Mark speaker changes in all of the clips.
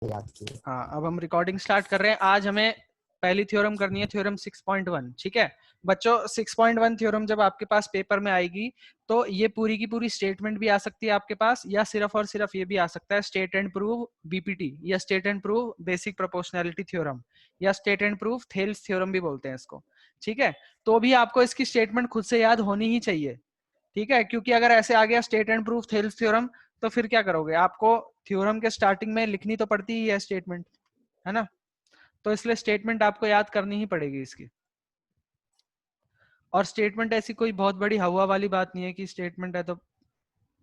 Speaker 1: याद की।
Speaker 2: हाँ, अब हम रिकॉर्डिंग स्टार्ट कर रहे हैं। आज हमें पहली थ्योरम करनी है, थ्योरम 6.1। ठीक है बच्चों, 6.1 थ्योरम जब आपके पास पेपर में आएगी तो ये पूरी की पूरी स्टेटमेंट भी आ सकती है आपके पास, या सिर्फ और सिर्फ ये भी आ सकता है स्टेट एंड प्रूव बीपीटी, या state and prove basic proportionality theorem, या state and prove Thales theorem भी बोलते हैं इसको। ठीक है, तो भी आपको इसकी स्टेटमेंट खुद से याद होनी ही चाहिए। ठीक है, क्योंकि अगर ऐसे आ गया state and proof Thales theorem, तो फिर क्या करोगे, आपको थ्योरम के स्टार्टिंग में लिखनी तो पड़ती ही है स्टेटमेंट, है ना। तो इसलिए स्टेटमेंट आपको याद करनी ही पड़ेगी इसकी। और स्टेटमेंट ऐसी कोई बहुत बड़ी हवा वाली बात नहीं है कि स्टेटमेंट है तो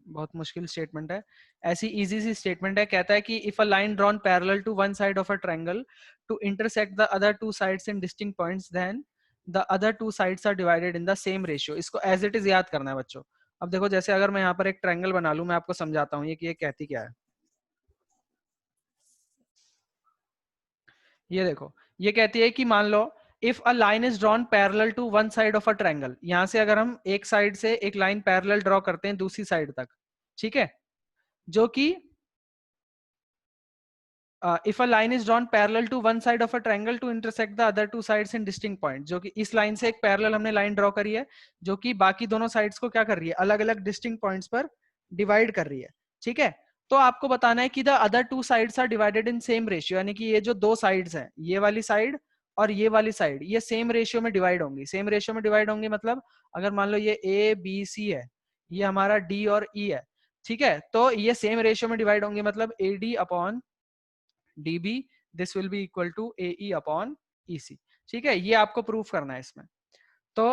Speaker 2: बहुत मुश्किल स्टेटमेंट है। ऐसी इजी सी स्टेटमेंट है। कहता है कि if a line drawn parallel to one side of a triangle to intersect the other two sides in distinct points, then the other two sides are divided in the same ratio. इसको as it is याद करना है बच्चों। अब देखो, जैसे अगर मैं यहाँ पर एक ट्रायंगल बना लूं, मैं आपको समझाता हूँ ये कि ये कहती क्या है। ये देखो, ये कहती है कि मान लो if a line is drawn parallel to one side of a triangle, यहां से अगर हम एक साइड से एक लाइन पैरेलल ड्रॉ करते हैं दूसरी साइड तक, ठीक है, जो कि if a line is drawn parallel to one side of a triangle to intersect the other two sides in distinct point, जो कि इस लाइन से एक पैरेलल हमने लाइन ड्रॉ करी है जो कि बाकी दोनों साइड्स को क्या कर रही है, अलग अलग डिस्टिंक्ट पॉइंट्स पर डिवाइड कर रही है। ठीक है, तो आपको बताना है कि the other two sides are divided in same ratio, यानी कि ये जो दो साइड्स हैं, ये वाली साइड और ये वाली साइड, ये सेम रेशियो में डिवाइड होंगी। सेम रेशियो में डिवाइड होंगी मतलब अगर मान लो ये ए बी सी है, ये हमारा डी और ई है, ठीक है, तो ये सेम रेशियो में डिवाइड होंगे मतलब A D upon dB this will be equal to AE upon EC। ठीक है, ये आपको प्रूफ करना है इसमें। तो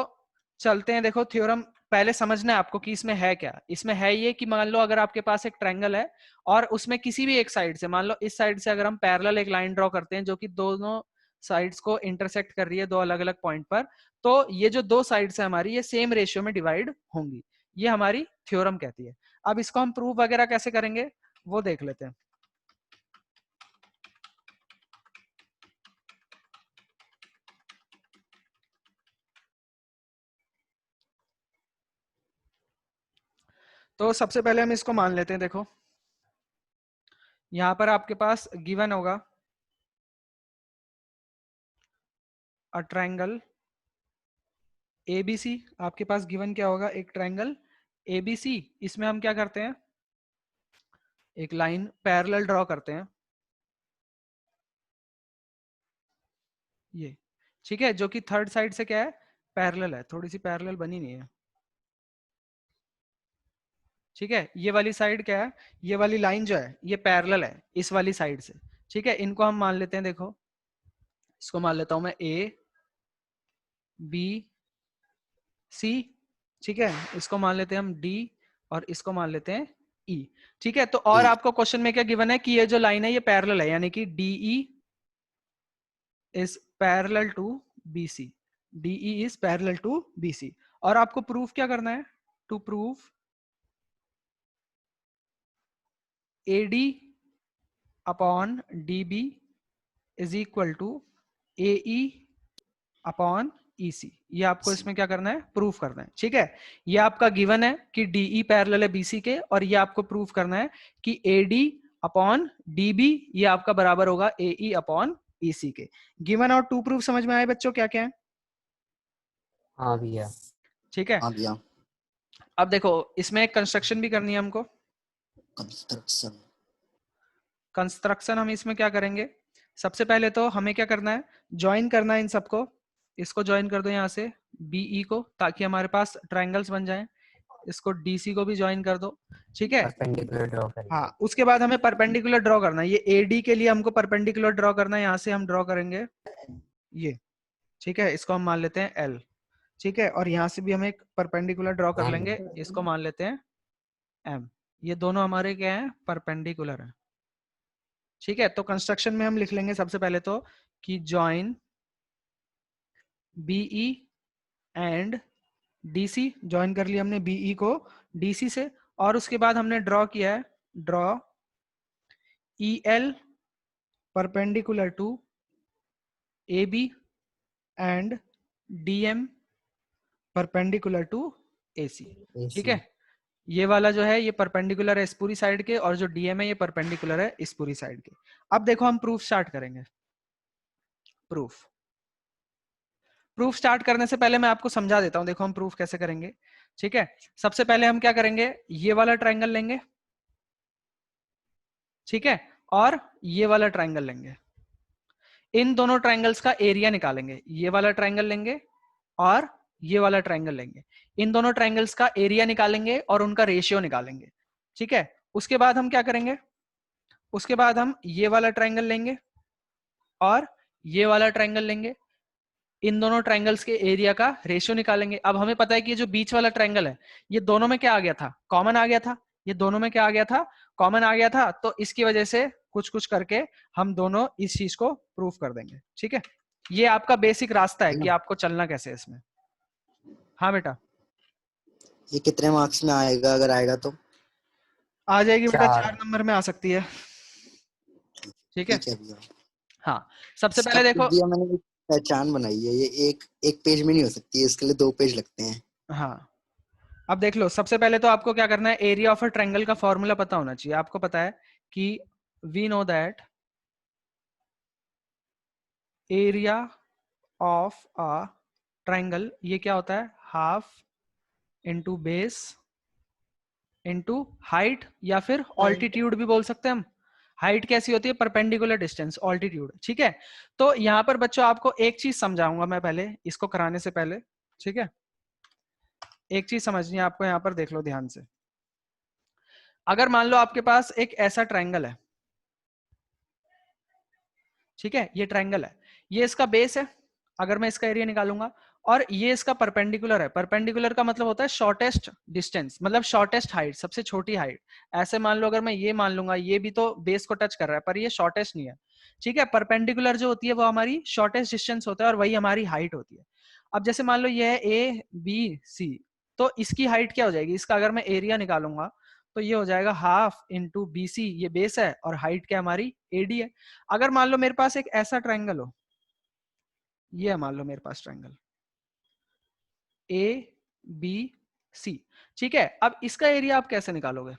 Speaker 2: चलते हैं, देखो थ्योरम पहले समझना है आपको कि इसमें है क्या। इसमें है ये कि मान लो अगर आपके पास एक ट्रायंगल है और उसमें किसी भी एक साइड से, मान लो इस साइड से अगर हम पैरेलल एक लाइन ड्रॉ करते हैं जो कि दोनों साइड्स को इंटरसेक्ट कर रही है दो अलग अलग पॉइंट पर, तो ये जो दो साइड्स है हमारी, ये सेम रेशियो में डिवाइड होंगी। ये हमारी थ्योरम कहती है। अब इसको हम प्रूफ वगैरह कैसे करेंगे वो देख लेते हैं। तो सबसे पहले हम इसको मान लेते हैं। देखो यहां पर आपके पास गिवन होगा अ ट्रायंगल एबीसी। आपके पास गिवन क्या होगा, एक ट्रायंगल एबीसी। इसमें हम क्या करते हैं, एक लाइन पैरेलल ड्रॉ करते हैं, ये ठीक है, जो कि थर्ड साइड से क्या है, पैरेलल है। थोड़ी सी पैरेलल बनी नहीं है, ठीक है। ये वाली साइड क्या है, ये वाली लाइन जो है ये पैरेलल है इस वाली साइड से। ठीक है, इनको हम मान लेते हैं। देखो इसको मान लेता हूं मैं ए बी सी, ठीक है, इसको मान लेते हैं हम डी और इसको मान लेते हैं ई। ठीक है, तो और आपको क्वेश्चन में क्या गिवन है कि ये जो लाइन है ये पैरेलल है, यानी कि DE is parallel to BC. DE is parallel to BC. और आपको प्रूफ क्या करना है, to prove AD upon DB is equal to AE upon EC. ये आपको इसमें क्या करना है, प्रूफ करना है। ठीक है, ये आपका गिवन है कि डीई पैरेलल है बीसी के, और ये आपको प्रूफ करना है कि एडी अपॉन डीबी ये आपका बराबर होगा एई अपॉन ईसी के। गिवन और टू प्रूफ समझ में आए बच्चों, क्या क्या है?
Speaker 1: हाँ भैया।
Speaker 2: ठीक है,
Speaker 3: हाँ भैया।
Speaker 2: अब देखो इसमें एक कंस्ट्रक्शन भी करनी है हमको।
Speaker 3: कंस्ट्रक्शन।
Speaker 2: कंस्ट्रक्शन हम इसमें क्या करेंगे, सबसे पहले तो हमें क्या करना है, ज्वाइन करना है इन सबको। इसको ज्वाइन कर दो यहाँ से बीई को, ताकि हमारे पास ट्रायंगल्स बन जाएं। इसको डीसी को भी ज्वाइन कर दो। ठीक है,
Speaker 1: परपेंडिकुलर ड्रॉ करेंगे।
Speaker 2: हाँ, उसके बाद हमें परपेंडिकुलर ड्रॉ करना है। ये एडी के लिए हमको परपेंडिकुलर ड्रॉ करना है, यहाँ से हम ड्रॉ करेंगे ये। ठीक है, इसको हम मान लेते हैं एल। ठीक है, और यहाँ से भी हम एक परपेंडिकुलर ड्रॉ कर लेंगे, इसको मान लेते हैं एम। ये दोनों हमारे क्या है, परपेंडिकुलर है। ठीक है, तो कंस्ट्रक्शन में हम लिख लेंगे सबसे पहले तो कि join BE and DC. Join कर लिया हमने बीई को डीसी से, और उसके बाद हमने ड्रॉ किया है, draw EL perpendicular to AB and DM perpendicular to AC। ठीक है, ये वाला जो है ये परपेंडिकुलर है इस पूरी साइड के, और जो डीएम है ये परपेंडिकुलर है इस पूरी साइड के। अब देखो हम प्रूफ स्टार्ट करेंगे। प्रूफ स्टार्ट करने से पहले मैं आपको समझा देता हूं, देखो हम प्रूफ कैसे करेंगे। ठीक है, सबसे पहले हम क्या करेंगे, ये वाला ट्रायंगल लेंगे, ठीक है, और ये वाला ट्रायंगल लेंगे। इन दोनों ट्रायंगल्स का एरिया निकालेंगे। ये वाला ट्रायंगल लेंगे और ये वाला ट्रायंगल लेंगे। इन दोनों ट्रायंगल्स का एरिया निकालेंगे और उनका रेशियो निकालेंगे। ठीक है, उसके बाद हम क्या करेंगे, उसके बाद हम ये वाला ट्रायंगल लेंगे और ये वाला ट्रायंगल लेंगे। इन दोनों ट्रायंगल्स के एरिया का रेशियो निकालेंगे। अब हमें पता है कि ये जो बीच वाला ट्रायंगल है ये दोनों में क्या आ गया था, कॉमन आ गया था। ये दोनों में क्या आ गया था, कॉमन आ गया था। तो इसकी वजह से कुछ कुछ करके हम दोनों इस चीज को प्रूफ कर देंगे। ठीक है, ये आपका बेसिक रास्ता है कि आपको चलना कैसे है इसमें। हाँ बेटा,
Speaker 3: ये कितने मार्क्स में आएगा अगर आएगा तो?
Speaker 2: आ जाएगी बेटा, 4
Speaker 1: 4।
Speaker 2: नंबर में आ सकती है। ठीक है,
Speaker 3: ठीक है भैया।
Speaker 2: हाँ सबसे
Speaker 3: इसका
Speaker 2: पहले
Speaker 3: proof
Speaker 2: देखो,
Speaker 3: दिया मैंने, एक पहचान बनाई है। ये एक पेज में नहीं हो सकती है, इसके लिए 2 पेज लगते हैं।
Speaker 2: हाँ अब देख लो, सबसे पहले तो आपको क्या करना है, एरिया ऑफ अ ट्रायंगल का फॉर्मूला पता होना चाहिए। आपको पता है कि we know that area of a triangle ये क्या होता है, half into base into height, या फिर ऑल्टीट्यूड भी बोल सकते हैं हम। हाइट कैसी होती है, परपेंडिकुलर डिस्टेंस, ऑल्टीट्यूड। ठीक है, तो यहां पर बच्चों आपको एक चीज समझाऊंगा मैं पहले, इसको कराने से पहले। ठीक है, एक चीज समझनी है आपको, यहां पर देख लो ध्यान से। अगर मान लो आपके पास एक ऐसा ट्रायंगल है, ठीक है, ये ट्रायंगल है, ये इसका बेस है, अगर मैं इसका एरिया निकालूंगा, और ये इसका परपेंडिकुलर है। परपेंडिकुलर का मतलब होता है शॉर्टेस्ट डिस्टेंस, मतलब शॉर्टेस्ट हाइट, सबसे छोटी हाइट। ऐसे मान लो, अगर मैं ये मान लूंगा, ये भी तो बेस को टच कर रहा है पर ये शॉर्टेस्ट नहीं है। ठीक है, परपेंडिकुलर जो होती है वो हमारी शॉर्टेस्ट डिस्टेंस होता है और वही हमारी हाइट होती है। अब जैसे मान लो ये है ए बी सी, तो इसकी हाइट क्या हो जाएगी, इसका अगर मैं एरिया निकालूंगा तो ये हो जाएगा हाफ इंटू बी सी, ये बेस है, और हाइट क्या हमारी एडी है। अगर मान लो मेरे पास एक ऐसा ट्रायंगल हो, ये मान लो मेरे पास ट्रायंगल ए बी सी, ठीक है, अब इसका एरिया आप कैसे निकालोगे,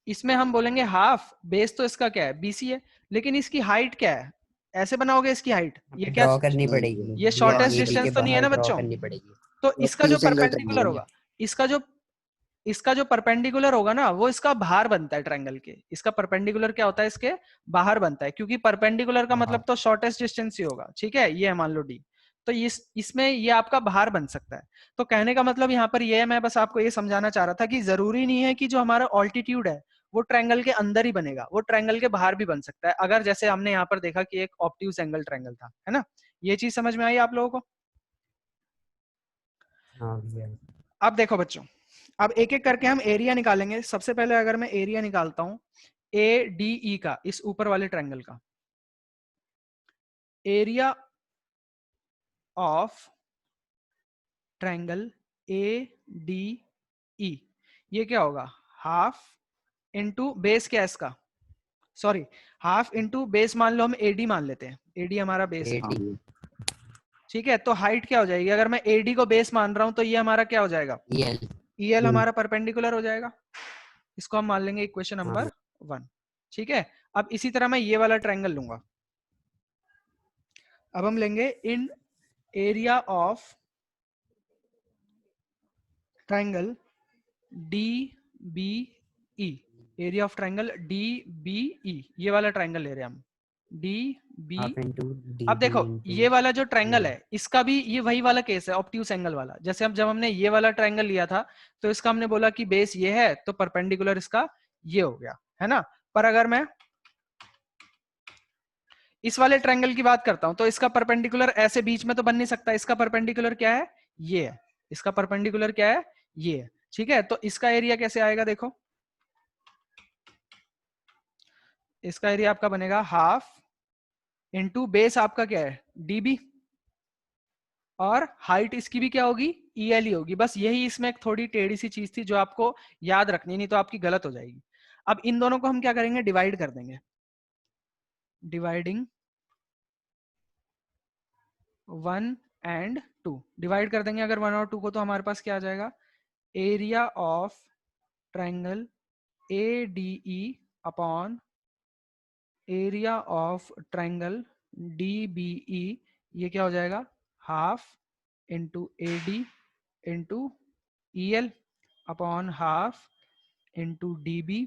Speaker 2: इसमें हम बोलेंगे हाफ, बेस तो इसका क्या है बीसी है, लेकिन इसकी हाइट क्या है, ऐसे बनाओगे इसकी हाइट, ये क्या,
Speaker 1: ड्रॉ करनी पड़ेगी,
Speaker 2: ये
Speaker 1: ये
Speaker 2: शॉर्टेस्ट
Speaker 1: एबी के
Speaker 2: डिस्टेंस तो नहीं है
Speaker 1: बाहर
Speaker 2: ना
Speaker 1: ड्रॉ
Speaker 2: बच्चों।
Speaker 1: करनी पड़ेगी।
Speaker 2: तो इसका जो
Speaker 3: ऑब्ट्यूज एंगल
Speaker 2: परपेंडिकुलर
Speaker 3: ट्रायंगल।
Speaker 2: होगा, इसका जो परपेंडिकुलर होगा ना, वो इसका बाहर बनता है ट्रायंगल के। इसका परपेंडिकुलर क्या होता है, इसके बाहर बनता है, क्योंकि परपेंडिकुलर का मतलब तो शॉर्टेस्ट डिस्टेंस ही होगा। ठीक है, ये है मान लो डी, तो इसमें ये आपका बाहर बन सकता है। तो कहने का मतलब यहाँ पर ये है, मैं बस आपको ये समझाना चाह रहा था कि जरूरी नहीं है कि जो हमारा ऑल्टीट्यूड है वो ट्रायंगल के अंदर ही बनेगा, वो ट्रायंगल के बाहर भी बन सकता है। अगर जैसे हमने यहाँ पर देखा कि एक ऑब्ट्यूज एंगल ट्रायंगल था, है ना, ये चीज समझ में आई आप लोगों को।
Speaker 1: हाँ भैया।
Speaker 2: अब देखो बच्चों, अब एक एक करके हम एरिया निकालेंगे। सबसे पहले अगर मैं एरिया निकालता हूं ए डी ई का, इस ऊपर वाले ट्रायंगल का area of triangle A D E, ये क्या होगा, हाफ इंटू बेस, क्या है इसका, सॉरी, हाफ इंटू बेस, मान लो हम एडी मान लेते हैं, एडी हमारा बेस है।
Speaker 1: एडी
Speaker 2: ठीक है, तो हाइट क्या हो जाएगी, अगर मैं एडी को बेस मान रहा हूं तो ये हमारा क्या हो जाएगा,
Speaker 1: एल।
Speaker 2: ईएल हमारा परपेंडिकुलर हो जाएगा। इसको हम मान लेंगे इक्वेशन नंबर 1। ठीक है, अब इसी तरह मैं ये वाला ट्रायंगल लूंगा। अब हम लेंगे इन area of triangle D B E, area of triangle D B E, ये वाला ट्रायंगल ले रहे हैं हम, D B.
Speaker 1: Half into D
Speaker 2: अब
Speaker 1: बी
Speaker 2: देखो
Speaker 1: इंटू
Speaker 2: ये वाला जो ट्रायंगल है इसका भी ये वही वाला केस है, ऑब्ट्यूज एंगल वाला। जैसे हम जब हमने ये वाला ट्रायंगल लिया था तो इसका हमने बोला कि बेस ये है तो परपेंडिकुलर इसका ये हो गया, है ना। पर अगर मैं इस वाले ट्रायंगल की बात करता हूं तो इसका परपेंडिकुलर ऐसे बीच में तो बन नहीं सकता, इसका परपेंडिकुलर क्या है, ये है, इसका परपेंडिकुलर क्या है, ये है। ठीक है, तो इसका एरिया कैसे आएगा, देखो इसका एरिया आपका बनेगा हाफ इंटू बेस आपका क्या है डीबी, और हाइट इसकी भी क्या होगी ईएल ही होगी। बस यही इसमें एक थोड़ी टेढ़ी सी चीज थी जो आपको याद रखनी, नहीं तो आपकी गलत हो जाएगी। अब इन दोनों को हम क्या करेंगे, डिवाइड कर देंगे, डिवाइडिंग 1 एंड 2 डिवाइड कर देंगे अगर 1 और 2 को, तो हमारे पास क्या आ जाएगा, area of triangle ADE upon area of triangle DBE, ये क्या हो जाएगा, half into AD into EL upon half into DB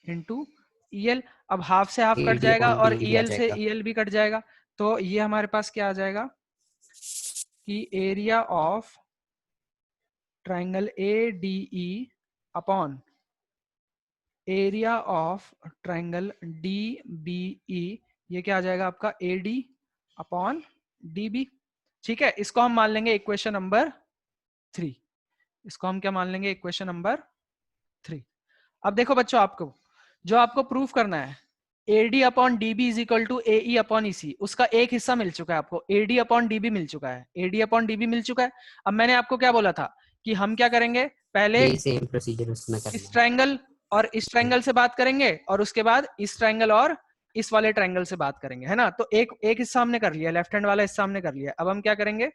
Speaker 2: into EL। अब हाफ से हाफ कट
Speaker 1: AD
Speaker 2: जाएगा
Speaker 1: upon
Speaker 2: और
Speaker 1: DB आ
Speaker 2: EL से
Speaker 1: जाएगा।
Speaker 2: EL भी कट जाएगा, तो ये हमारे पास क्या आ जाएगा कि area of triangle ADE upon area of triangle DBE, ये क्या आ जाएगा आपका AD अपॉन DB। ठीक है, इसको हम मान लेंगे इक्वेशन नंबर 3। इसको हम क्या मान लेंगे, इक्वेशन नंबर 3। अब देखो बच्चों, आपको जो आपको प्रूफ करना है, AD upon DB is equal to AE upon EC, उसका एक हिस्सा मिल चुका है आपको, AD अपॉन DB मिल चुका है, AD अपॉन DB मिल चुका है। अब मैंने आपको क्या बोला था कि हम क्या करेंगे, पहले
Speaker 1: यही सेम प्रोसीजर उसमें करना
Speaker 2: इस
Speaker 1: है।
Speaker 2: ट्रायंगल और इस ट्रायंगल से बात करेंगे और उसके बाद इस ट्रायंगल और इस वाले ट्रायंगल से बात करेंगे, है ना। तो एक एक हिस्सा हमने कर लिया, लेफ्ट हैंड वाला हिस्सा हमने कर लिया। अब हम क्या करेंगे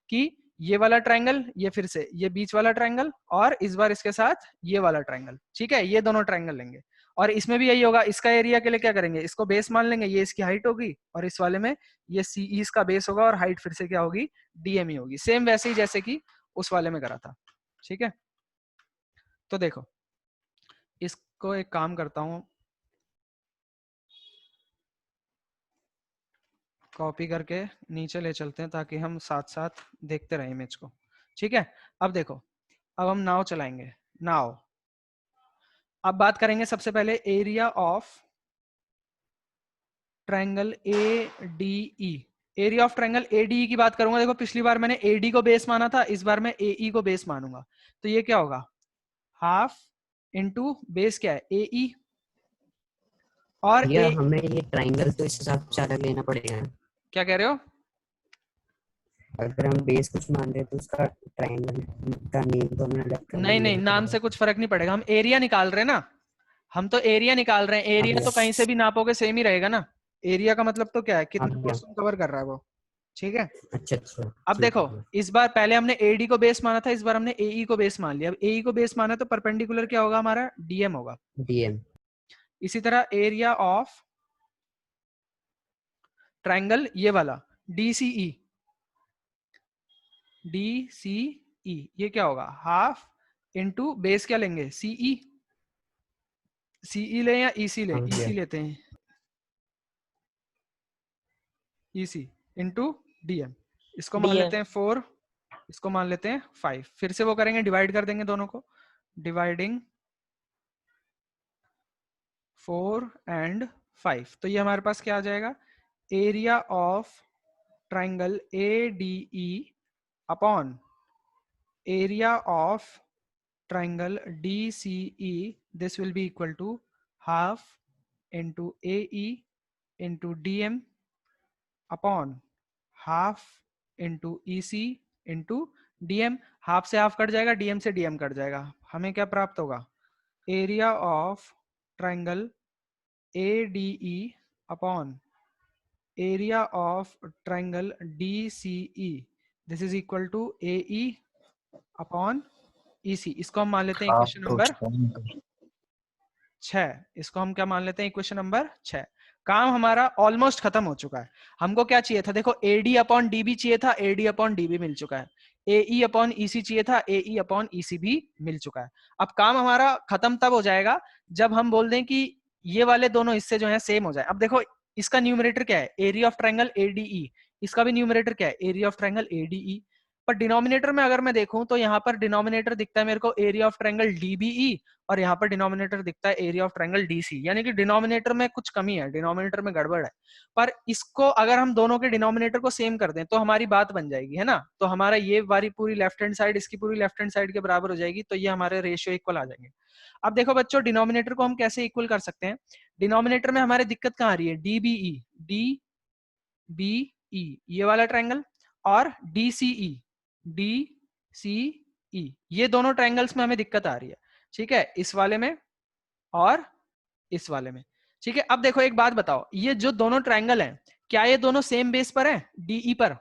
Speaker 2: कि ये वाला ट्रायंगल, ये फिर से ये बीच वाला ट्रायंगल, और इस बार इसके साथ ये वाला ट्रायंगल, ठीक है, ये दोनों ट्रायंगल लेंगे। और इसमें भी यही होगा, इसका एरिया के लिए क्या करेंगे, इसको बेस मान लेंगे, ये इसकी हाइट होगी, और इस वाले में ये CE इसका बेस होगा और हाइट फिर से क्या होगी, DME होगी, सेम वैसे ही जैसे कि उस वाले में करा था। ठीक है, तो देखो इसको एक काम करता हूं, कॉपी करके नीचे ले चलते हैं ताकि हम साथ साथ देखते रहें इमेज को। ठीक है, अब देखो, अब हम नाव चलाएंगे। नाव, अब बात करेंगे सबसे पहले area of triangle ADE। Area of triangle ADE की बात करूंगा। देखो पिछली बार मैंने AD को बेस माना था, इस बार मैं AE को बेस मानूंगा, तो ये क्या होगा, हाफ इंटू बेस क्या है, AE, और
Speaker 1: या हमें ये ट्राइंगल तो इस हिसाब से अलग लेना पड़ेगा।
Speaker 2: क्या कह रहे हो,
Speaker 1: अगर हम बेस कुछ मान रहे हैं तो उसका ट्राइंगल का नेम तो हमें अलग कर
Speaker 2: नहीं नहीं, नाम से कुछ फर्क नहीं पड़ेगा, हम एरिया निकाल रहे हैं ना, हम तो एरिया निकाल रहे हैं, एरिया तो कहीं से भी नापोगे सेम ही रहेगा ना। एरिया का मतलब तो क्या है, कितना पोर्शन कवर कर रहा है वो। ठीक है,
Speaker 1: अच्छा अच्छा,
Speaker 2: अब देखो इस बार पहले हमने AD को बेस माना था, इस बार हमने AE को बेस मान लिया। अब AE को बेस माना तो परपेंडिकुलर क्या होगा हमारा, DM होगा।
Speaker 1: DM।
Speaker 2: इसी तरह एरिया ऑफ ट्रायंगल ये वाला DCE, ये क्या होगा, हाफ इंटू बेस क्या लेंगे, CE ले या EC ले, EC लेते हैं, EC इंटू DM, इसको मान लेते हैं 4, इसको मान लेते हैं 5। फिर से वो करेंगे, डिवाइड कर देंगे दोनों को, डिवाइडिंग 4 एंड 5, तो ये हमारे पास क्या आ जाएगा, area of triangle ADE upon area of triangle DCE, this will be equal to half into AE into DM upon half into EC into DM। Half से हाफ कट जाएगा, DM से DM cut जाएगा, हमें क्या प्राप्त होगा, area of triangle ADE upon area of triangle DCE, this is equal to AE upon EC। इसको हम मान लेते हैं इक्वेशन नंबर 6। इसको हम क्या मान लेते हैं, इक्वेशन नंबर 6। काम हमारा ऑलमोस्ट खत्म हो चुका है। हमको क्या चाहिए था, देखो AD अपॉन DB चाहिए था, AD अपॉन DB मिल चुका है। AE अपॉन EC चाहिए था, AE अपॉन EC भी मिल चुका है। अब काम हमारा खत्म तब हो जाएगा जब हम बोल दें कि ये वाले दोनों हिस्से जो है सेम हो जाए। अब देखो इसका न्यूमरेटर क्या है, एरिया ऑफ ट्रायंगल ADE, इसका भी न्यूमरेटर क्या है, एरिया ऑफ ट्रायंगल ADE। पर डिनोमिनेटर में अगर मैं देखूं तो यहाँ पर डिनोमिनेटर दिखता है मेरे को एरिया ऑफ ट्रायंगल DBE, और यहाँ पर डिनोमिनेटर दिखता है एरिया ऑफ ट्रायंगल DC, यानी कि डिनोमिनेटर में कुछ कमी है, डिनोमिनेटर में गड़बड़ है। पर इसको अगर हम दोनों के डिनोमिनेटर को सेम कर दें तो हमारी बात बन जाएगी, है ना। तो हमारा ये वाली पूरी लेफ्ट हैंड साइड इसकी पूरी लेफ्ट हैंड साइड के बराबर हो जाएगी, तो ये हमारे रेशियो इक्वल आ जाएंगे। अब देखो बच्चों, डिनोमिनेटर को हम कैसे इक्वल कर सकते हैं, डिनोमिनेटर में हमारे दिक्कत कहाँ आ रही है, DBE ये वाला ट्रायंगल, और DCE, ये दोनों ट्रायंगल्स में हमें दिक्कत आ रही है। ठीक है, इस वाले में और इस वाले में। ठीक है, अब देखो एक बात बताओ, ये जो दोनों ट्रायंगल हैं क्या ये दोनों सेम बेस पर हैं, DE पर,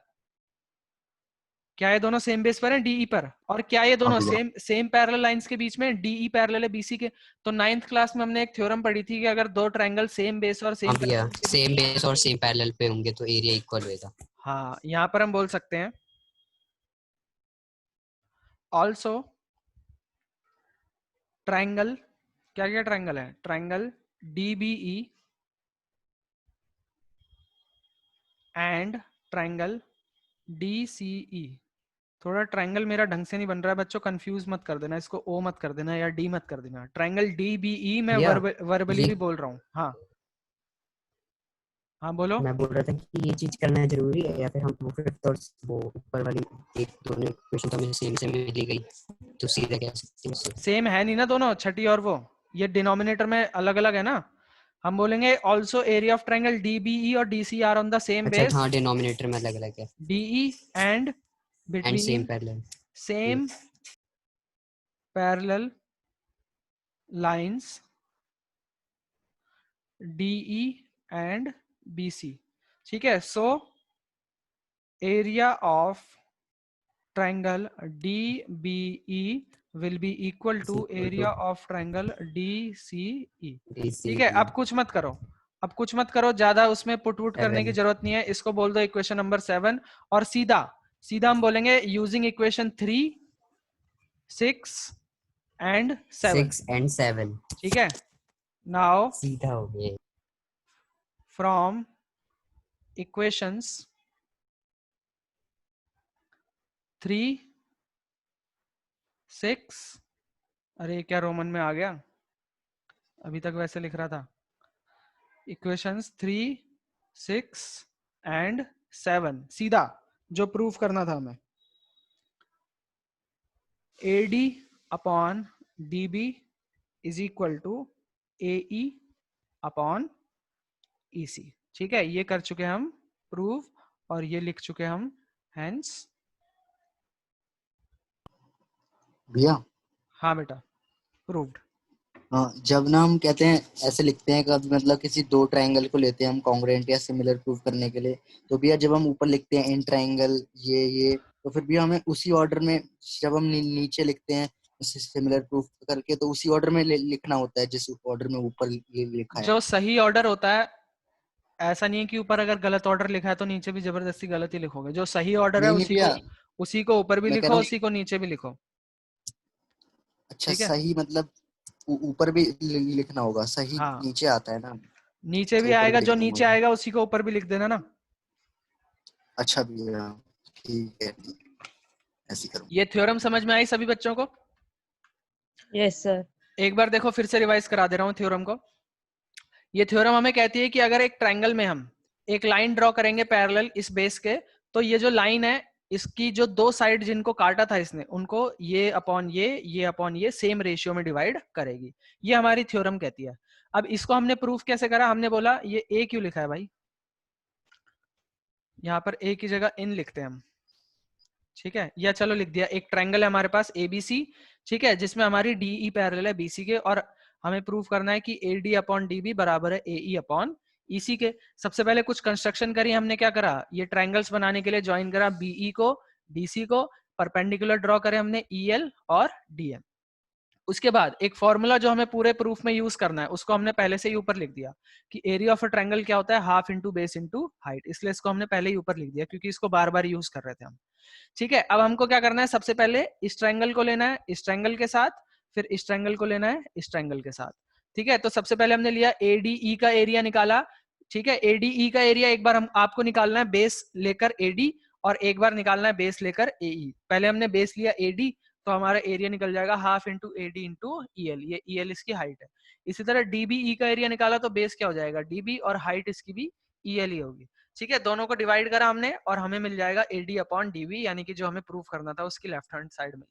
Speaker 2: क्या ये दोनों सेम बेस पर हैं डीई पर? और क्या ये दोनों सेम पैरेलल लाइंस के बीच में डीई पैरेलल है बीसी के? तो 9th क्लास में हमने एक थ्योरम पढ़ी थी कि अगर दो ट्रायंगल सेम बेस और सेम
Speaker 1: सेम बेस और सेम पैरेलल पे होंगे तो एरिया इक्वल होगा।
Speaker 2: हाँ, यहाँ पर हम बोल सकते हैं ऑल्सो ट्रायंगल, क्या क्या ट्रायंगल है? Triangle DBE and triangle DCE. थोड़ा ट्रायंगल मेरा ढंग से नहीं बन रहा है बच्चों, कंफ्यूज मत कर देना, इसको ओ मत कर देना या डी मत कर देना। ट्रायंगल डीबीई मैं वर्बली भी बोल रहा हूँ। हाँ हाँ बोलो।
Speaker 1: मैं बोल रहा था कि ये चीज करना जरूरी है या फिर हम वो फिफ्थ और वो ऊपर वाली एक दोनों इक्वेशन तो हमें सेम से मिल गई तो सीधा कह सकते हैं
Speaker 2: सेम है नहीं ना दोनों, छठी और वो, ये डिनोमिनेटर में अलग अलग है ना। हम बोलेंगे also area of triangle DBE और DC are on the same base.
Speaker 1: हाँ डिनोमिनेटर में अलग अलग है।
Speaker 2: DE and between
Speaker 1: same parallel,
Speaker 2: same parallel lines DE and BC. ठीक है, so area of triangle DBE will be equal to area of triangle DCE। ठीक है, अब कुछ मत करो, अब कुछ मत करो, ज्यादा उसमें पुट करने की जरूरत नहीं है। इसको बोल दो इक्वेशन नंबर 7 और सीधा सीधा हम बोलेंगे यूजिंग इक्वेशन 3, 6 एंड 7। ठीक है, नाउ
Speaker 1: सीधा हो गया।
Speaker 2: फ्रॉम इक्वेशंस 3, 6, अरे क्या रोमन में आ गया, अभी तक वैसे लिख रहा था। इक्वेशंस 3, 6 एंड 7, सीधा जो प्रूफ करना था हमें, AD upon DB is equal to AE upon EC। ठीक है, ये कर चुके हम प्रूफ और ये लिख चुके हम हेंस।
Speaker 3: भैया
Speaker 2: हाँ बेटा, प्रूव्ड।
Speaker 3: हाँ, जब ना हम कहते हैं ऐसे लिखते हैं कभी, मतलब किसी दो ट्रायंगल को लेते हैं हम कॉन्ग्रुएंट या सिमिलर प्रूफ करने के लिए, तो भैया जब हम ऊपर लिखते हैं इन ट्रायंगल ये तो फिर भी हमें उसी ऑर्डर में, जब हम नीचे लिखते हैं सिमिलर प्रूफ करके, तो उसी ऑर्डर में लिखना होता है जिस ऑर्डर में ऊपर ये लिखा है।
Speaker 2: जो सही ऑर्डर होता है, ऐसा नहीं है कि ऊपर अगर गलत ऑर्डर लिखा है तो नीचे भी जबरदस्ती गलत ही लिखोगे। जो सही ऑर्डर है
Speaker 3: नहीं भैया,
Speaker 2: उसी को ऊपर भी
Speaker 3: मैं कह
Speaker 2: लिखो,
Speaker 3: रहा हूँ
Speaker 2: उसी को नीचे भी लिखो।
Speaker 3: अच्छा
Speaker 2: ठीक है,
Speaker 3: सही मतलब ऊपर भी लिखना होगा, सही
Speaker 2: हाँ
Speaker 3: नीचे आता है ना,
Speaker 2: नीचे
Speaker 3: तो
Speaker 2: भी
Speaker 3: ऊपर
Speaker 2: आएगा,
Speaker 3: भी लिख
Speaker 2: जो
Speaker 3: दूंगा
Speaker 2: नीचे
Speaker 3: मैं।
Speaker 2: आएगा उसी को ऊपर भी लिख देना ना।
Speaker 3: अच्छा भैया ठीक है, ऐसे करूँ।
Speaker 2: ये थ्योरम समझ में आई सभी बच्चों को?
Speaker 4: Yes sir.
Speaker 2: एक बार देखो, फिर से रिवाइज करा दे रहा हूँ थ्योरम को। ये थ्योरम हमें कहती है कि अगर एक ट्रायंगल में हम एक लाइन ड्रॉ करेंगे पैरेलल इस बेस के, तो ये जो लाइन है इसकी जो दो साइड जिनको काटा था इसने, उनको ये अपॉन ये अपॉन ये सेम रेशियो में डिवाइड करेगी। ये हमारी थ्योरम कहती है। अब इसको हमने प्रूफ कैसे करा? हमने बोला ये ए क्यों लिखा है भाई, यहाँ पर ए की जगह इन लिखते हैं हम। ठीक है, या चलो लिख दिया, एक ट्रायंगल है हमारे पास एबीसी, ठीक है, जिसमें हमारी डीई पैरेलल है बीसी के, और हमें प्रूफ करना है कि एडी अपॉन डीबी बराबर है एई अपॉन ईसी के। सबसे पहले कुछ कंस्ट्रक्शन करी हमने, क्या करा, ये ट्रायंगल्स बनाने के लिए ज्वाइन करा बीई को डीसी को, परपेंडिकुलर ड्रॉ करे हमने ईएल और डीएम। उसके बाद एक फॉर्मूला जो हमें पूरे प्रूफ में यूज करना है उसको हमने पहले से ही ऊपर लिख दिया कि एरिया ऑफ अ ट्रायंगल क्या होता है, half into base into height, इसलिए इसको हमने पहले ही ऊपर लिख दिया क्योंकि इसको बार बार यूज कर रहे थे हम। ठीक है, अब हमको क्या करना है, सबसे पहले इस ट्रायंगल को लेना है इस ट्रायंगल के साथ, फिर इस ट्रायंगल को लेना है इस ट्रायंगल के साथ। ठीक है, तो सबसे पहले हमने लिया एडीई का एरिया निकाला। ठीक है, एडीई का एरिया एक बार हम आपको निकालना है बेस लेकर एडी, और एक बार निकालना है बेस लेकर एई। पहले हमने बेस लिया एडी, तो हमारा एरिया निकल जाएगा half into AD into EL, ये ईएल इसकी हाइट है। इसी तरह डीबीई का एरिया निकाला तो बेस क्या हो जाएगा डीबी, और हाइट इसकी भी ईएल ही होगी। ठीक है, दोनों को डिवाइड करा हमने और हमें मिल जाएगा एडी अपॉन डीबी, यानी कि जो हमें प्रूफ करना था उसकी लेफ्ट हैंड साइड में।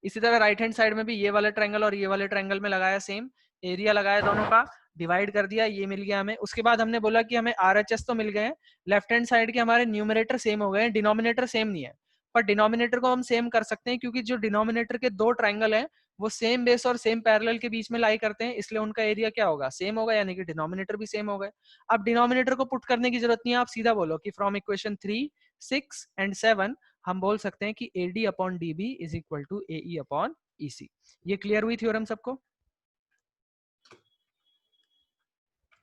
Speaker 2: इसी तरह राइट हैंड साइड में भी ये वाला ट्रायंगल और ये वाले ट्रायंगल में लगाया सेम एरिया, लगाया दोनों का, डिवाइड कर दिया, ये मिल गया हमें। उसके बाद हमने बोला कि हमें आरएचएस तो मिल गए हैं, लेफ्ट हैंड साइड के हमारे न्यूमरेटर सेम हो गए हैं, डिनोमिनेटर सेम नहीं है। पर डिनोमिनेटर को हम सेम कर सकते हैं क्योंकि जो डिनोमिनेटर के दो ट्रायंगल हैं वो सेम बेस और सेम पैरेलल के बीच में लाई करते हैं, इसलिए उनका एरिया क्या होगा, सेम होगा, यानी कि डिनोमिनेटर भी सेम हो गए। अब डिनोमिनेटर को पुट करने की जरूरत नहीं है, आप सीधा बोलो कि फ्रॉम इक्वेशन 3, 6 एंड 7 हम बोल सकते हैं कि AD upon DB is equal to AE upon EC। ये क्लियर हुई थ्योरम सबको?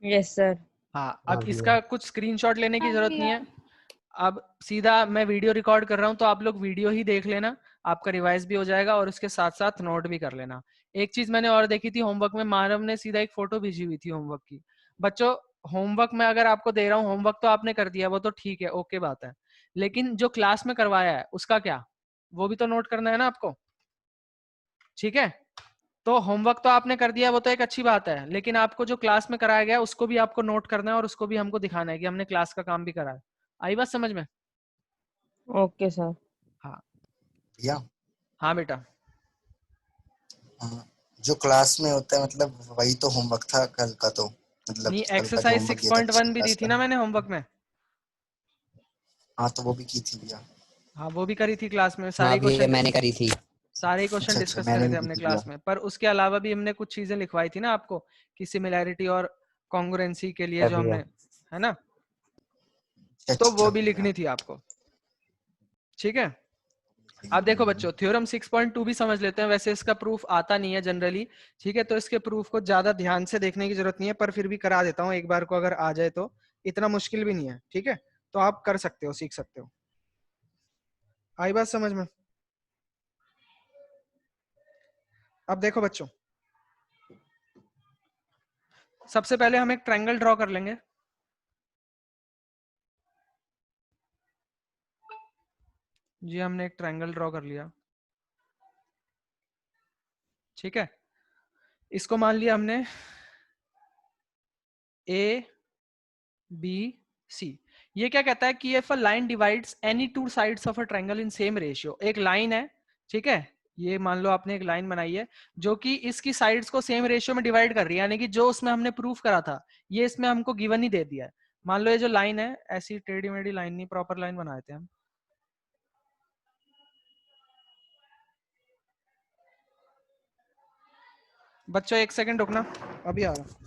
Speaker 4: Yes, sir.
Speaker 2: हाँ,
Speaker 1: हाँ
Speaker 2: अब
Speaker 1: भैया।
Speaker 2: इसका कुछ स्क्रीनशॉट लेने की जरूरत नहीं है। अब सीधा मैं वीडियो रिकॉर्ड कर रहा हूँ तो आप लोग वीडियो ही देख लेना, आपका रिवाइज भी हो जाएगा और उसके साथ साथ नोट भी कर लेना। एक चीज मैंने और देखी थी होमवर्क में, मानव ने सीधा एक फोटो भेजी हुई थी होमवर्क की। बच्चों, होमवर्क में अगर आपको दे रहा हूँ, होमवर्क तो आपने कर दिया, वो तो ठीक है, ओके बात है, लेकिन जो क्लास में करवाया है उसका क्या, वो भी तो नोट करना है ना आपको, ठीक है? तो होमवर्क तो आपने कर दिया, वो तो एक अच्छी बात है, लेकिन आपको जो क्लास में कराया गया उसको भी आपको नोट करना है और उसको भी हमको दिखाना है कि हमने क्लास का काम भी करा है। आई बात समझ में?
Speaker 4: Okay, sir.
Speaker 2: हाँ
Speaker 3: भैया
Speaker 2: हाँ बेटा।
Speaker 3: जो क्लास में होता है मतलब वही तो होमवर्क था कल का, तो मतलब
Speaker 2: नहीं,
Speaker 3: कल का जो
Speaker 2: एक्सरसाइज
Speaker 3: होमवर्क दिया था
Speaker 2: 6.1
Speaker 3: पिछली
Speaker 2: भी दी
Speaker 3: क्लास
Speaker 2: थी
Speaker 3: का।
Speaker 2: ना मैंने होमवर्क में।
Speaker 3: हाँ तो वो भी की थी भैया।
Speaker 2: हाँ, वो भी करी थी क्लास में,
Speaker 1: हाँ
Speaker 2: सारे
Speaker 1: भैया
Speaker 2: क्वेश्चन,
Speaker 1: मैंने करी थी।
Speaker 2: सारे क्वेश्चन
Speaker 3: अच्छा अच्छा,
Speaker 2: डिस्कस
Speaker 3: मैंने
Speaker 2: करे थे
Speaker 3: भी की
Speaker 2: हमने
Speaker 3: थी भैया।
Speaker 2: क्लास में। पर उसके अलावा भी हमने कुछ चीजें लिखवाई थी ना आपको, कि सिमिलैरिटी और कॉन्ग्रुएंसी के लिए
Speaker 1: है
Speaker 2: जो
Speaker 1: भैया।
Speaker 2: हमने, है ना,
Speaker 3: अच्छा
Speaker 2: तो वो
Speaker 3: अच्छा
Speaker 2: भी
Speaker 3: भैया।
Speaker 2: लिखनी थी आपको, ठीक है? अब देखो बच्चों, थ्योरम 6.2 भी समझ लेते हैं। वैसे इसका प्रूफ आता नहीं है जनरली, ठीक है, तो इसके प्रूफ को ज्यादा ध्यान से देखने की जरूरत नहीं है, पर फिर भी करा देता हूँ एक बार को, अगर आ जाए तो इतना मुश्किल भी नहीं है, ठीक है? तो आप कर सकते हो, सीख सकते हो। आई बात समझ में? अब देखो बच्चों, सबसे पहले हम एक ट्रायंगल ड्रॉ कर लेंगे। जी हमने एक ट्रायंगल ड्रॉ कर लिया, ठीक है? इसको मान लिया हमने A B C। ये क्या कहता है कि if a line divides any two sides of a triangle in same ratio, एक लाइन है, ठीक है, ये मान लो आपने एक लाइन बनाई है जो कि इसकी साइड्स को सेम रेशियो में डिवाइड कर रही है, यानी कि जो उसमें हमने प्रूफ करा था ये इसमें हमको गिवन ही दे दिया है। मान लो ये जो लाइन है, ऐसी टेढ़ी मेढ़ी लाइन नहीं, प्रॉपर लाइन बनाए थे हम। बच्चों एक सेकंड रुकना, अभी आ रहा हूं।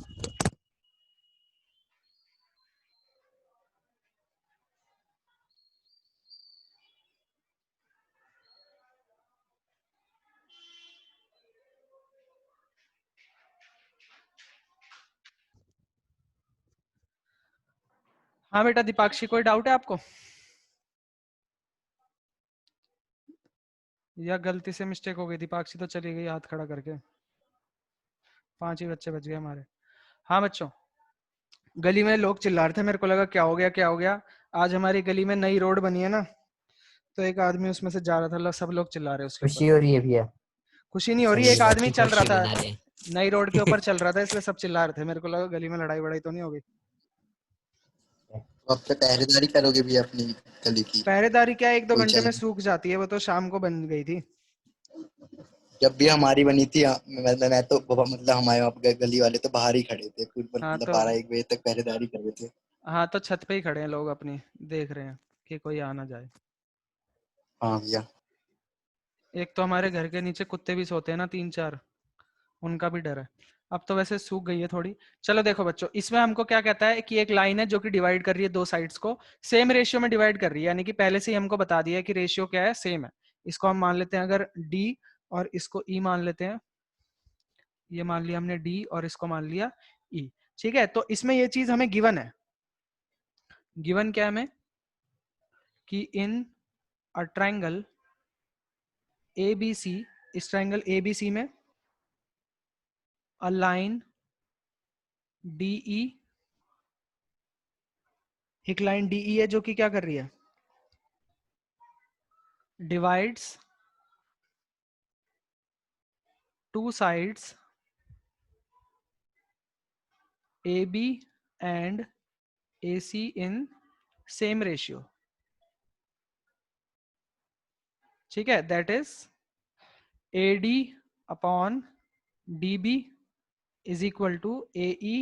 Speaker 2: हाँ बेटा दीपाक्षी, कोई डाउट है आपको, या गलती से मिस्टेक हो गई? दीपाक्षी तो चली गई हाथ खड़ा करके, 5 ही बच्चे बच गए हमारे। हाँ बच्चों, गली में लोग चिल्ला रहे थे, मेरे को लगा क्या हो गया क्या हो गया। आज हमारी गली में नई रोड बनी है ना, तो एक आदमी उसमें से जा रहा था, सब लोग चिल्ला रहे उसके
Speaker 1: खुशी
Speaker 2: ऊपर।
Speaker 1: हो रही है भैया।
Speaker 2: खुशी नहीं हो रही,
Speaker 1: सही
Speaker 2: एक
Speaker 1: है,
Speaker 2: आदमी
Speaker 1: अच्छी
Speaker 2: चल रहा
Speaker 1: खुशी
Speaker 2: था
Speaker 1: मना रहे हैं।
Speaker 2: नई रोड के ऊपर चल रहा था, इसलिए सब चिल्ला रहे थे, मेरे को लगा गली में लड़ाई वड़ाई तो नहीं हो गई।
Speaker 3: तो अब तो पहरेदारी करोगे भी अपनी गली की?
Speaker 2: पहरेदारी क्या, 1-2
Speaker 3: कोई
Speaker 2: घंटे में
Speaker 3: चाहिए।
Speaker 2: सूख जाती है, वो तो शाम को बन गई थी।
Speaker 3: जब भी हमारी बनी थी मैं तो मतलब हमारे वहाँ पे गली वाले तो बाहर ही खड़े थे पूरे,
Speaker 2: हाँ
Speaker 3: मतलब
Speaker 2: तो
Speaker 3: 12-1 बजे तक पहरेदारी कर रहे थे।
Speaker 2: हाँ तो छत पे ही खड़े हैं लोग अपनी, देख रहे हैं कि कोई आ ना जाए।
Speaker 3: हाँ भैया।
Speaker 2: एक तो हमारे घर के नीचे कुत्ते भी सोते हैं ना 3-4, उनका भी डर है। अब तो वैसे सूख गई है थोड़ी। चलो देखो बच्चों, इसमें हमको क्या कहता है कि एक लाइन है जो कि डिवाइड कर रही है दो साइड्स को, सेम रेशियो में डिवाइड कर रही है, यानी कि पहले से ही हमको बता दिया है कि रेशियो क्या है, सेम है। इसको हम मान लेते हैं अगर D, और इसको E मान लेते हैं, ये मान लिया हमने D और इसको मान लिया E, ठीक है? तो इसमें ये चीज हमें गिवन है, गिवन क्या है हमें, कि इन अ ट्रायंगल ABC, इस ट्रायंगल ABC में अ लाइन DE, एक लाइन DE है जो कि क्या कर रही है, divides two sides AB and AC in same ratio, ठीक है? That is AD upon DB is equal to AE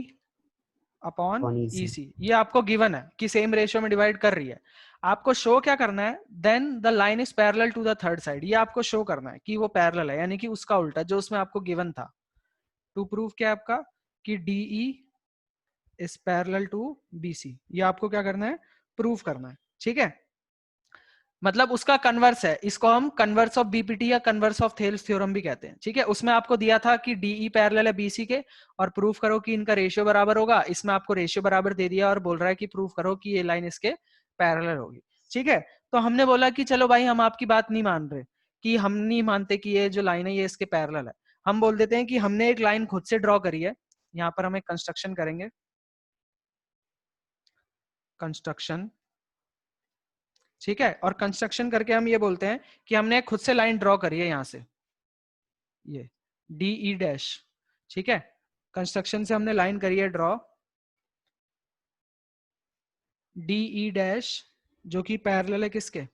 Speaker 2: upon
Speaker 1: कौन सी?
Speaker 2: EC। ये आपको गिवन है कि सेम रेशियो में डिवाइड कर रही है। आपको शो क्या करना है, then the line is parallel to the third side, ये आपको शो करना है कि वो पैरेलल है, यानी कि उसका उल्टा जो उसमें आपको गिवन था। टू प्रूव क्या है आपका, कि DE is parallel to BC, ये आपको क्या करना है, प्रूव करना है, ठीक है? मतलब उसका कन्वर्स है, इसको हम कन्वर्स ऑफ बीपीटी या कन्वर्स ऑफ थेल्स थ्योरम भी कहते हैं, ठीक है। उसमें आपको दिया था कि डीई पैरेलल है बीसी के और प्रूफ करो कि इनका रेशियो बराबर होगा। इसमें आपको रेशियो बराबर दे दिया और बोल रहा है कि प्रूफ करो कि ये लाइन इसके पैरेलल होगी, ठीक है। तो हमने बोला कि चलो भाई हम आपकी बात नहीं मान रहे, कि हम नहीं मानते कि ये जो लाइन है ये इसके पैरेलल है। हम बोल देते हैं कि हमने एक लाइन खुद से ड्रॉ करी है, यहाँ पर हम एक कंस्ट्रक्शन करेंगे, कंस्ट्रक्शन, ठीक है। और कंस्ट्रक्शन करके हम ये बोलते हैं कि हमने खुद से लाइन ड्रॉ करी है यहां से, ये डीई डैश, ठीक है। कंस्ट्रक्शन से हमने लाइन करी है ड्रॉ डीई डैश, जो कि पैरेलल है किसके,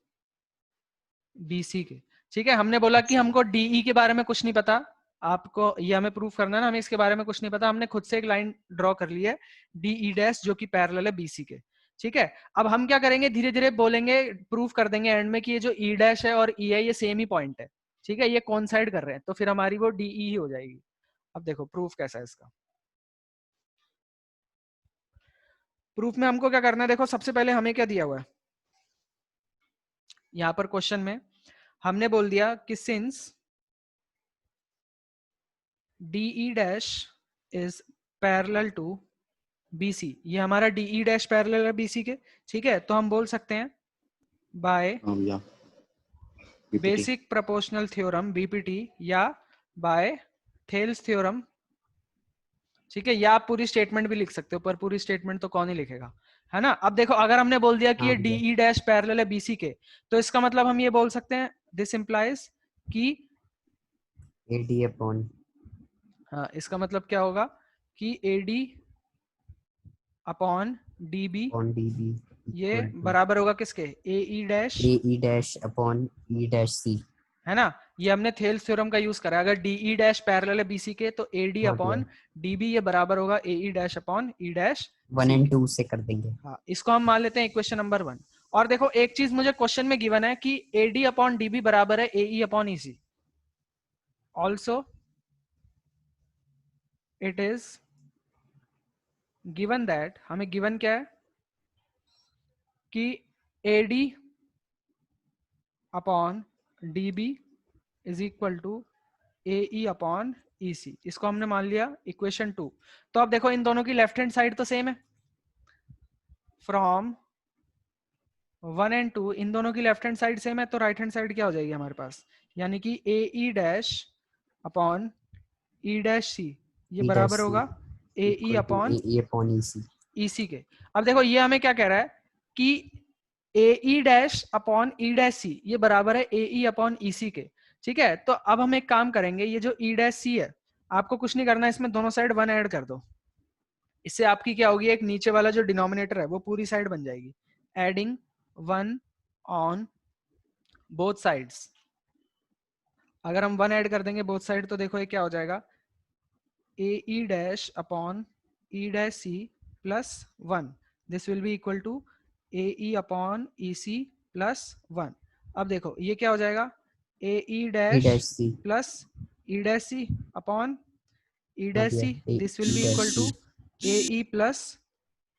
Speaker 2: बीसी के, ठीक है। हमने बोला कि हमको डीई के बारे में कुछ नहीं पता, आपको ये हमें प्रूफ करना है ना, हमें इसके बारे में कुछ नहीं पता, हमने खुद से एक लाइन ड्रॉ कर ली है डीई डैश जो कि पैरेलल है बीसी के, ठीक है। अब हम क्या करेंगे, धीरे धीरे बोलेंगे, प्रूफ कर देंगे एंड में कि ये जो ई डैश है और ई है ये सेम ही पॉइंट है, ठीक है, ये कोइंसाइड कर रहे हैं, तो फिर हमारी वो डीई ही हो जाएगी। अब देखो प्रूफ कैसा है इसका। प्रूफ में हमको क्या करना है, देखो सबसे पहले हमें क्या दिया हुआ है यहां पर क्वेश्चन में, हमने बोल दिया कि since DE dash is parallel to BC, ये हमारा डीई डैश पैरेलल है बीसी के, ठीक है। तो हम बोल सकते हैं by basic proportional theorem BPT या बाय थेल्स थ्योरम, ठीक है। या आप पूरी स्टेटमेंट भी लिख सकते हो, पर पूरी स्टेटमेंट तो कौन ही लिखेगा, है ना। अब देखो अगर हमने बोल दिया कि ये डीई डैश पैरेलल है बीसी के, तो इसका मतलब हम ये बोल सकते हैं दिस इंप्लाइज कि
Speaker 1: एडी अपॉन,
Speaker 2: हाँ, इसका मतलब क्या होगा कि AD upon DB
Speaker 1: upon DB
Speaker 2: ये बराबर होगा किसके, AE dash
Speaker 1: AE dash upon E dash C,
Speaker 2: है ना। ये हमने थेल्स थ्योरम का यूज करा, अगर डीई डैश पैरेलल है बीसी के तो एडी अपॉन डीबी ये बराबर होगा AE dash upon E dash
Speaker 1: 1 and 2 से कर देंगे।
Speaker 2: हाँ, इसको हम मान लेते हैं इक्वेशन नंबर 1। और देखो एक चीज मुझे क्वेश्चन में गिवन है कि एडी अपॉन डीबी बराबर है AE upon EC, also it is given that, हमें गिवन क्या है कि AD upon DB is equal to AE upon EC, इसको हमने मान लिया इक्वेशन 2। तो अब देखो इन दोनों की लेफ्ट हैंड साइड तो सेम है, फ्रॉम 1 and 2 इन दोनों की लेफ्ट हैंड साइड सेम है, तो राइट हैंड साइड क्या हो जाएगी हमारे पास, यानी कि एई डैश अपॉन ई डैश सी ये बराबर होगा एई अपॉन ईसी के। अब देखो ये हमें क्या कह रहा है कि एई डैश अपॉन ई डैश सी ये बराबर है एई अपॉन ईसी के, ठीक है। तो अब हम एक काम करेंगे, ये जो ई डैश सी है आपको कुछ नहीं करना, इसमें दोनों साइड 1 ऐड कर दो, इससे आपकी क्या होगी, एक नीचे वाला जो डिनोमिनेटर है वो पूरी साइड बन जाएगी, एडिंग 1 ऑन बोथ साइड्स। अगर हम 1 ऐड कर देंगे बोथ साइड तो देखो ये क्या हो जाएगा, A E dash upon E dash C plus 1, this will be equal to A E upon E C plus 1। अब देखो ये क्या हो जाएगा, A E dash plus E dash C upon E dash C, this will be equal to A E plus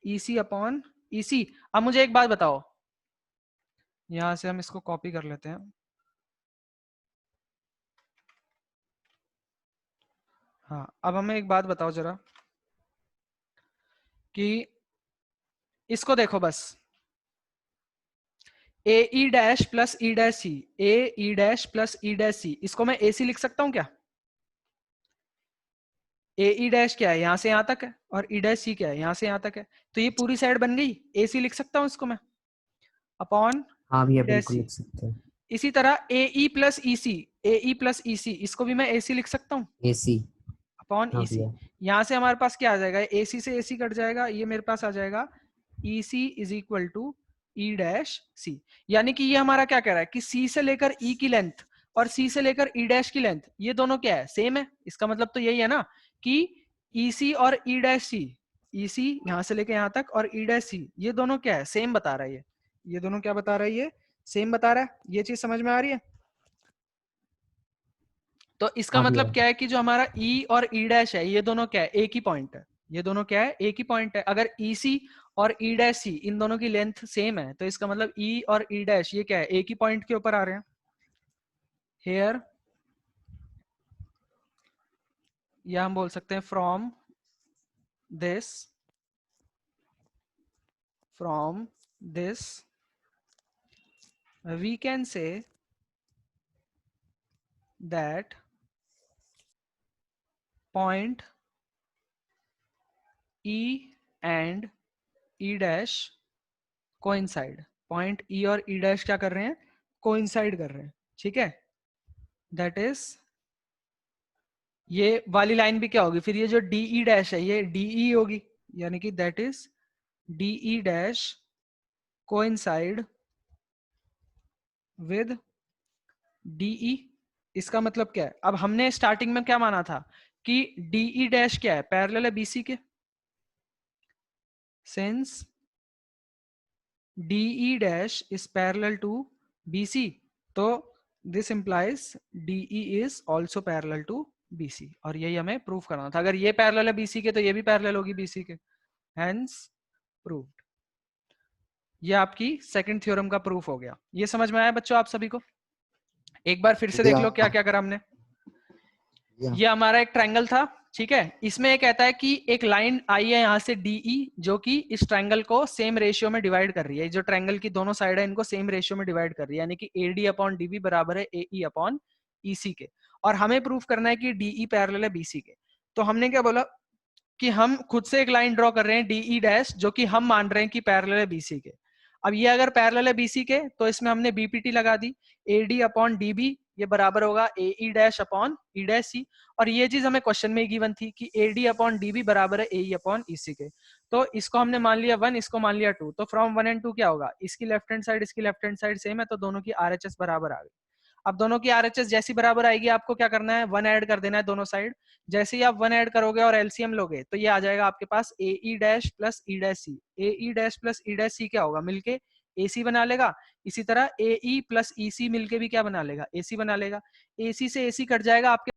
Speaker 2: E C upon E C. अब मुझे एक बात बताओ, यहां से हम इसको कॉपी कर लेते हैं, हाँ। अब हमें एक बात बताओ जरा कि इसको देखो बस, A E dash plus E dash C, A E dash plus E dash C, इसको मैं ए सी लिख सकता हूं क्या, ए ई डैश क्या है यहां से यहां तक है और ई डैश सी क्या है यहां से यहां तक है, तो ये पूरी साइड बन गई, ए सी लिख सकता हूं इसको मैं अपॉन ई डैश सी। इसी तरह ए E plus E C, A E plus E सी इसको भी मैं ए सी लिख सकता हूँ
Speaker 1: ए सी
Speaker 2: अपॉन ई सी। यहाँ से हमारे पास क्या आ जाएगा, ए सी से ए सी कट जाएगा, ये मेरे पास आ जाएगा E C is equal to E dash C. यानी कि ये हमारा क्या कह रहा है कि सी से लेकर ई की लेंथ और सी से लेकर ई डैश की लेंथ ये दोनों क्या है, सेम है। इसका मतलब तो यही है ना कि ई सी और ई डैश सी, ई सी यहाँ से लेकर यहाँ तक और ई डैश सी ये दोनों क्या है, सेम बता रहा है। ये दोनों क्या बता रहा है, ये सेम बता रहा है। ये चीज समझ में आ रही है। तो इसका मतलब क्या है कि जो हमारा E और E डैश है ये दोनों क्या है, एक ही पॉइंट है। ये दोनों क्या है, एक ही पॉइंट है। अगर EC और ई डैश सी, इन दोनों की लेंथ सेम है, तो इसका मतलब ई और ई डैश ये क्या है, एक ही पॉइंट के ऊपर आ रहे हैं। हेयर, या हम बोल सकते हैं from this we can say that point E and E dash coincide, point E और E dash क्या कर रहे हैं, coincide कर रहे हैं, ठीक है। that is, ये वाली लाइन भी क्या होगी फिर, ये जो DE dash है ये DE होगी, यानी कि that is DE dash coincide with DE। इसका मतलब क्या है, अब हमने स्टार्टिंग में क्या माना था कि DE dash क्या है, पैरेलल है BC के, since DE dash is parallel to BC, तो this implies DE is also parallel to BC, और यही हमें प्रूफ करना था। अगर ये पैरेलल है BC के तो ये भी पैरेलल होगी BC के, hence proved। ये आपकी सेकंड थ्योरम का प्रूफ हो गया। ये समझ में आया बच्चों आप सभी को? एक बार फिर से देख लो क्या क्या करा हमने। ये हमारा एक ट्रायंगल था, ठीक है। इसमें ये कहता है कि एक लाइन आई है यहाँ से DE, जो कि इस ट्रायंगल को सेम रेशियो में डिवाइड कर रही है। जो ट्रायंगल की दोनों साइड है इनको सेम रेशियो में डिवाइड कर रही है, यानी कि AD अपॉन DB बराबर है AE अपॉन EC के। और हमें प्रूफ करना है कि DE पैरेलल है BC के। तो हमने क्या बोला कि हम खुद से एक लाइन ड्रॉ कर रहे हैं DE डैश, जो कि हम मान रहे हैं कि पैरेलल है BC के। अब ये अगर पैरेलल है BC के तो इसमें हमने BPT लगा दी, AD अपॉन DB ये बराबर होगा AE dash upon E dash C। और ये चीज हमें क्वेश्चन में गिवन थी कि AD अपॉन DB बराबर है AE अपॉन EC के। तो इसको हमने मान लिया 1, इसको मान लिया 2, तो फ्रॉम 1 and 2 क्या होगा, इसकी लेफ्ट हैंड साइड इसकी लेफ्ट हैंड साइड सेम है, तो दोनों की RHS बराबर आ गई। अब दोनों की RHS जैसी बराबर आएगी, आपको क्या करना है, 1 ऐड कर देना है दोनों साइड। जैसे ही आप 1 ऐड करोगे और LCM लोगे तो ये आ जाएगा आपके पास AE dash plus E dash C। AE dash plus E dash C क्या होगा, मिलके AC बना लेगा। इसी तरह AE प्लस EC मिलके भी क्या बना लेगा, AC बना लेगा। AC से AC कट जाएगा, आपके